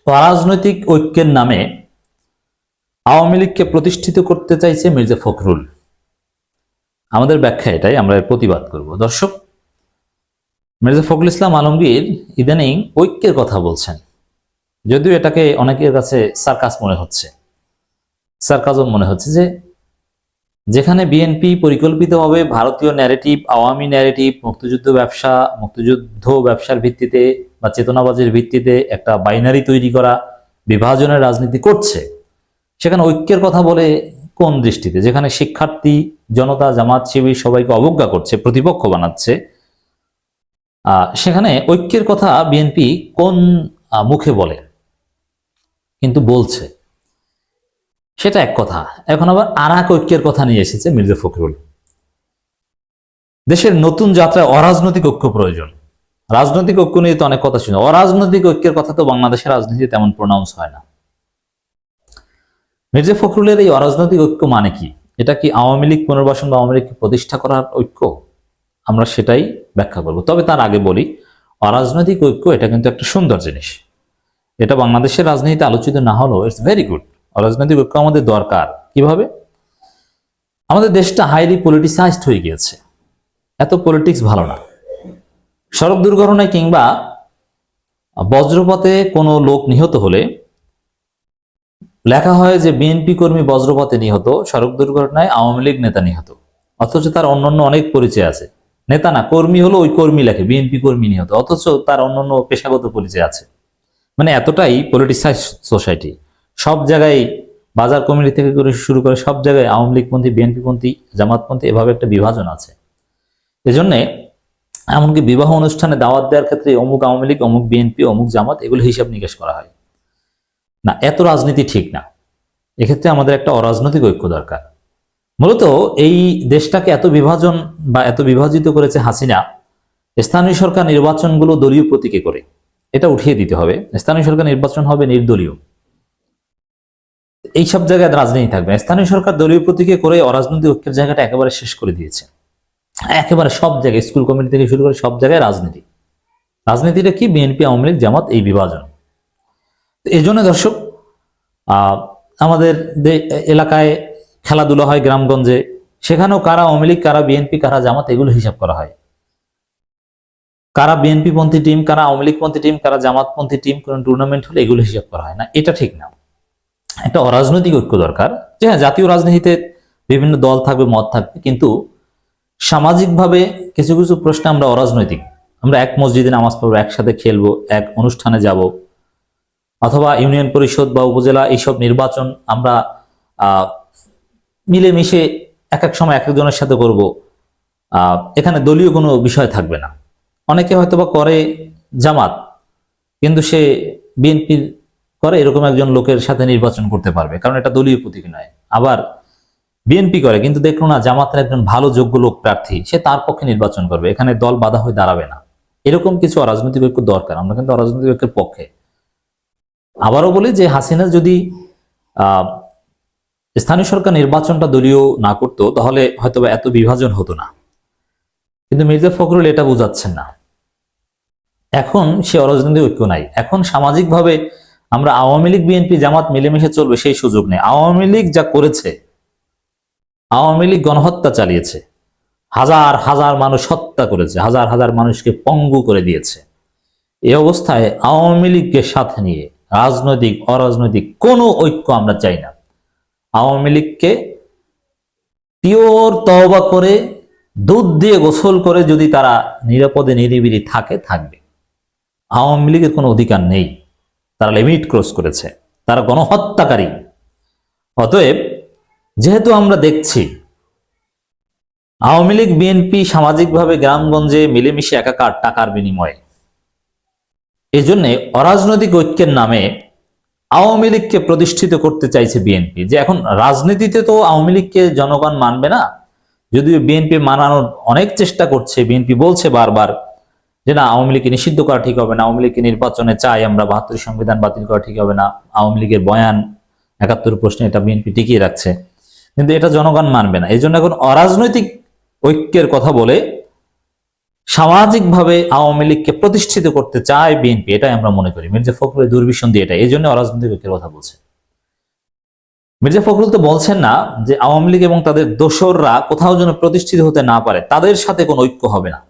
অরাজনৈতিক ঐক্যের নামে আওয়ামী লীগকে প্রতিষ্ঠিত করতে চাইছে মির্জা ফখরুল। আমাদের ব্যাখ্যা এটাই, আমরা এর প্রতিবাদ করব। দর্শক, মির্জা ফখরুল ইসলাম আলমগীর ইদানিং ঐক্যের কথা বলছেন, যদিও এটাকে অনেকের কাছে সার্কাস মনে হচ্ছে, সার্কাজম মনে হচ্ছে, যেখানে বিএনপি পরিকল্পিতভাবে ভারতীয় ন্যারেটিভ, আওয়ামী ন্যারেটিভ, মুক্তিযুদ্ধ ব্যবসার ভিত্তিতে বা চেতনাবাজের ভিত্তিতে একটা বাইনারি তৈরি করা, বিভাজনের রাজনীতি করছে, সেখানে ঐক্যের কথা বলে কোন দৃষ্টিতে? যেখানে শিক্ষার্থী, জনতা, জামাত শিবির সবাইকে অবজ্ঞা করছে, প্রতিপক্ষ বানাচ্ছে, সেখানে ঐক্যের কথা বিএনপি কোন মুখে বলে? কিন্তু বলছে, সেটা এক কথা। এখন আবার আর এক ঐক্যের কথা নিয়ে এসেছে মির্জা ফখরুল। দেশের নতুন যাত্রায় অরাজনৈতিক ঐক্য প্রয়োজন। রাজনৈতিক ঐক্য নিয়ে তো অনেক কথা শুনে, অরাজনৈতিক ঐক্যের কথা তো বাংলাদেশের রাজনীতি তেমন প্রোনাউন্স হয় না। মির্জা ফখরুলের এই অরাজনৈতিক ঐক্য মানে কি? এটা কি আওয়ামী লীগ পুনর্বাসন বা আওয়ামী লীগকে প্রতিষ্ঠা করার ঐক্য? আমরা সেটাই ব্যাখ্যা করব। তবে তার আগে বলি, অরাজনৈতিক ঐক্য এটা কিন্তু একটা সুন্দর জিনিস। এটা বাংলাদেশের রাজনীতিতে আলোচিত না হলেও ইটস ভেরি গুড। অরাজনৈতিক ঐক্য আমাদের দরকার। কিভাবে? আমাদের দেশটা হাইলি পলিটিসাইজড হয়ে গিয়েছে। এত পলিটিক্স ভালো না। সড়ক দুর্ঘটনায় কিংবা বজ্রপাতে কোনো লোক নিহত হলে লেখা হয় যে বিএনপি কর্মী বজ্রপাতে নিহত, সড়ক দুর্ঘটনায় আওয়ামী লীগ নেতা নিহত, অথচ তার অন্যান্য অনেক পরিচয় আছে। নেতা না, কর্মী হলো ওই কর্মী লেখে বিএনপি কর্মী নিহত, অথচ তার অন্যান্য পেশাগত পরিচয় আছে। মানে এতটাই পলিটিসাইজ সোসাইটি। সব জায়গায়, বাজার কমিটি থেকে শুরু করে সব জায়গায় আওয়ামী লীগপন্থী, বিএনপিপন্থী, জামাতপন্থী, এভাবে একটা বিভাজন আছে। এজন্যে এমনকি বিবাহ অনুষ্ঠানে দাওয়াত দেওয়ার ক্ষেত্রে অমুক আওয়ামী লীগ, অমুক বিএনপি, অমুক জামাত, এগুলো হিসাব নিকাশ করা হয় না। এত রাজনীতি ঠিক না। এক্ষেত্রে আমাদের একটা অরাজনৈতিক ঐক্য দরকার। মূলত এই দেশটাকে এত বিভাজন বা এত বিভাজিত করেছে হাসিনা, স্থানীয় সরকার নির্বাচনগুলো দলীয় প্রতীকে করে, এটা উঠিয়ে দিতে হবে। স্থানীয় সরকার নির্বাচন হবে নির্দলীয়। এইসব জায়গায় রাজনীতি থাকবে। স্থানীয় সরকার দলীয় প্রতীকে করে অরাজনৈতিক ঐক্যের জায়গাটা একেবারে শেষ করে দিয়েছে। একেবারে সব জায়গায়, স্কুল কমিটি থেকে শুরু করে সব জায়গায় রাজনীতি। রাজনীতিটা কি? বিএনপি, আওয়ামী লীগ, জামাত, এই বিভাজন। এই জন্য দর্শক, আমাদের এলাকায় খেলাধুলা হয়, গ্রামগঞ্জে, সেখানেও কারা আওয়ামী লীগ, কারা বিএনপি, কারা জামাত, এগুলো হিসাব করা হয়। কারা বিএনপি পন্থী টিম, কারা আওয়ামী লীগ পন্থী টিম, কারা জামাতপন্থী টিম, কোন টুর্নামেন্ট হলে এগুলো হিসাব করা হয় না। এটা ঠিক না। একটা অরাজনৈতিক ঐক্য দরকার। যে হ্যাঁ, জাতীয় রাজনীতিতে বিভিন্ন দল থাকবে, মত থাকবে, কিন্তু সামাজিকভাবে কিছু কিছু প্রশ্নে আমরা অরাজনৈতিক। আমরা এক মসজিদে নামাজ পড়বো, একসাথে খেলবো, এক অনুষ্ঠানে যাব, অথবা ইউনিয়ন পরিষদ বা উপজেলা এইসব নির্বাচন আমরা মিলেমিশে এক এক সময় এক একজনের সাথে করব। এখানে দলীয় কোনো বিষয় থাকবে না। অনেকে হয়তোবা করে জামাত, কিন্তু সে বিএনপির করে এরকম একজন লোকের সাথে নির্বাচন করতে পারবে, কারণ এটা দলীয় প্রতীক নয়। আবার বিএনপি করে, কিন্তু দেখলো না জামাতের একজন ভালো যোগ্য লোক প্রার্থী, সে তার পক্ষে নির্বাচন করবে, এখানে দল বাধা হয়ে দাঁড়াবে না। এরকম কিছু অরাজনৈতিক ঐক্য দরকার। আমরা কিন্তু অরাজনৈতিক ঐক্যের পক্ষে। আবারও বলি যে হাসিনা যদি স্থানীয় সরকার নির্বাচনটা দলীয় না করতো, তাহলে হয়তো এত বিভাজন হতো না। কিন্তু মির্জা ফখরুল এটা বোঝাচ্ছেন না। এখন সে অরাজনৈতিক ঐক্য নাই। এখন সামাজিকভাবে আমরা আওয়ামী লীগ, বিএনপি, জামাত মিলেমিশে চলবে, সেই সুযোগ নেই। আওয়ামী লীগ যা করেছে, আওয়ামী লীগ গণহত্যা চালিয়েছে, হাজার হাজার মানুষ হত্যা করেছে, হাজার হাজার মানুষকে পঙ্গু করে দিয়েছে। এই অবস্থায় আওয়ামী লীগকে সাথে নিয়ে রাজনৈতিক অরাজনৈতিক কোনো ঐক্য আমরা চাই না। আওয়ামী লীগকে পিওর তওবা করে, দুধ দিয়ে গোসল করে যদি তারা নিরাপদে নিরিবিলি থাকবে। আওয়ামী লীগের কোনো অধিকার নেই। তারা লিমিট ক্রস করেছে, তারা গণহত্যাকারী। অতএব যেহেতু আমরা দেখছি আওয়ামী লীগ, বিএনপি সামাজিকভাবে গ্রামগঞ্জে মিলেমিশে একাকার টাকার বিনিময়ে, এই জন্য অরাজনৈতিক ঐক্যের নামে আওয়ামী লীগকে প্রতিষ্ঠিত করতে চাইছে বিএনপি। যে এখন রাজনীতিতে তো আওয়ামী লীগকে জনগণ মানবে না, যদিও বিএনপি মানানোর অনেক চেষ্টা করছে। বিএনপি বলছে বারবার যে না, আওয়ামী লীগকে নিষিদ্ধ করা ঠিক হবে না, আওয়ামী লীগকে নির্বাচনে চাই আমরা, 72 সংবিধান বাতিল করা ঠিক হবে না, আওয়ামী লীগের বয়ান 71 প্রশ্নে, এটা বিএনপি টিকিয়ে রাখছে। কিন্তু এটা জনগণ মানবে না। এই জন্য এখন অরাজনৈতিক ঐক্যের কথা বলে সামাজিকভাবে আওয়ামী লীগকে প্রতিষ্ঠিত করতে চায় বিএনপি, এটাই আমরা মনে করি। মির্জা ফখরুলের দুর্বিসন্ধি এটা, এই জন্য অরাজনৈতিক ঐক্যের কথা বলছে। মির্জা ফখরুল তো বলছেন না যে আওয়ামী লীগ এবং তাদের দোসররা কোথাও যেন প্রতিষ্ঠিত হতে না পারে, তাদের সাথে কোনো ঐক্য হবে না,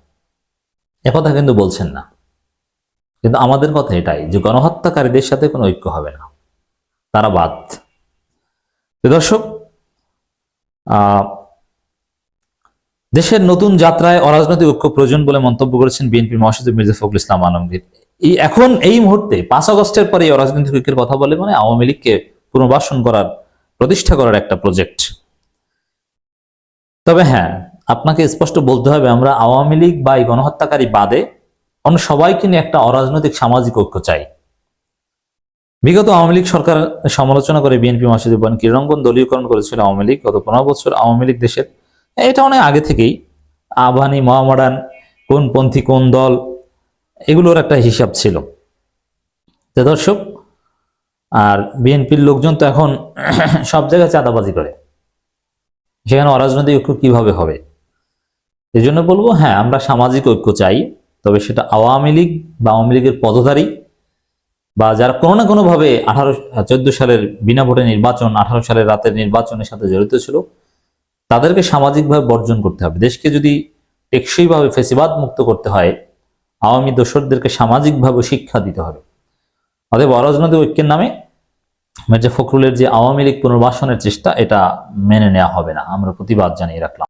একথা কিন্তু বলছেন না। কিন্তু আমাদের কথা এটাই যে গণহত্যাকারীদের সাথে কোনো ঐক্য হবে না, তারা বাদ। তো দর্শক, দেশের নতুন যাত্রায় অরাজনৈতিক ঐক্য প্রয়োজন বলে মন্তব্য করেছেন বিএনপির মহাসচিব মির্জা ফখরুল ইসলাম আলমগীর। এখন এই মুহূর্তে 5 আগস্টের পরে অরাজনৈতিক ঐক্যের কথা বলে মানে আওয়ামী লীগকে পুনর্বাসন করার, প্রতিষ্ঠা করার একটা প্রজেক্ট। তবে হ্যাঁ, আপনাকে স্পষ্ট বলতে হবে, আমরা আওয়ামী লীগ বা এই গণহত্যাকারী বাদে অন্য সবাইকে নিয়ে একটা অরাজনৈতিক সামাজিক ঐক্য চাই। বিগত আওয়ামী লীগ সরকার সমালোচনা করে বিএনপি মহাসচিব বলেন, ক্রীড়াঙ্গন দলীয়করণ করেছিল আওয়ামী লীগ। গত 15 বছর আওয়ামী লীগ দেশের, এটা অনেক আগে থেকেই আবানি মহামডান, কোন পন্থী কোন দল, এগুলোর একটা হিসাব ছিল। তো দর্শক, আর বিএনপির লোকজন তো এখন সব জায়গায় চাঁদাবাজি করে, সেখানে অরাজনৈতিক ঐক্য কিভাবে হবে? এই জন্য বলবো, হ্যাঁ আমরা সামাজিক ঐক্য চাই, তবে সেটা আওয়ামী লীগ বা আওয়ামী লীগের পদধারী বা যারা কোনো না কোনোভাবে 14 সালের বিনা ভোটে নির্বাচন, 18 সালের রাতের নির্বাচনের সাথে জড়িত ছিল, তাদেরকে সামাজিকভাবে বর্জন করতে হবে। দেশকে যদি টেকসইভাবে ফেসিবাদ মুক্ত করতে হয়, আওয়ামী দোসরদেরকে সামাজিকভাবে শিক্ষা দিতে হবে। অতএব অরাজনৈতিক ঐক্যের নামে মির্জা ফখরুলের যে আওয়ামী লীগ পুনর্বাসনের চেষ্টা, এটা মেনে নেওয়া হবে না। আমরা প্রতিবাদ জানিয়ে রাখলাম।